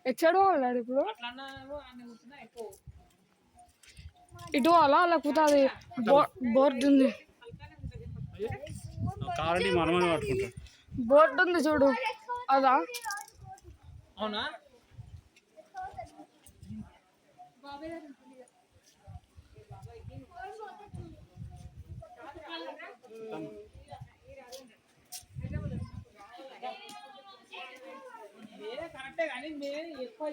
ఎచ్చాడు వాళ్ళాడు ఇప్పుడు ఇటు అలా అలా కుతాది బోర్డు ఉంది బోర్డు ఉంది చూడు అదా అవునా కరెక్టే కానీ ఎక్కువ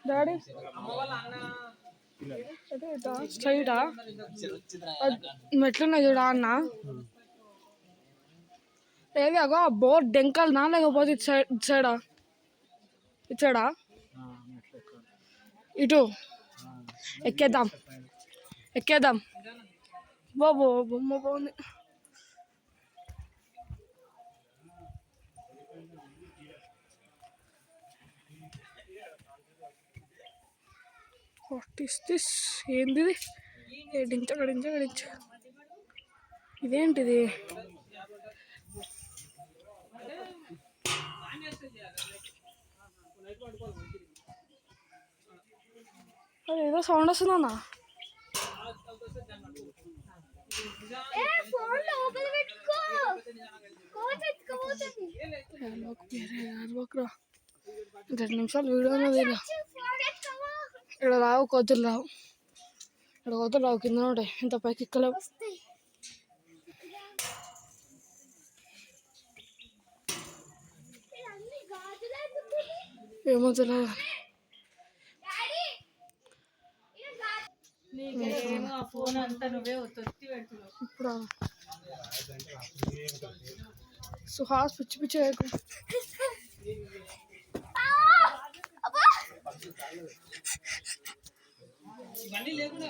డాడీ స్ట్రైటా మెట్లున్నాయి చూడా అన్న ఏది అగో బోర్డు డెంకల్నా లేకపోతే ఇచ్చాడా ఇచ్చాడా ఇటు ఎక్కేద్దాం బాబు బొమ్మ బాగుంది వాట్ ఈస్ దిస్ ఏంది గడించ ఇదేంటిది ఏదో సౌండ్ వస్తుందన్నా రెండు నిమిషాలు వీడియో ఇక్కడ రావు కోతులు రావు ఇక్కడ కోతులు రావు కింద ఉంటాయి ఇంత పైకి ఎక్కలేవు ఏమో తెలియదు ఇప్పుడు సుహాస్ పిచ్చి పిచ్చి ఇవన్నీ లేకుండా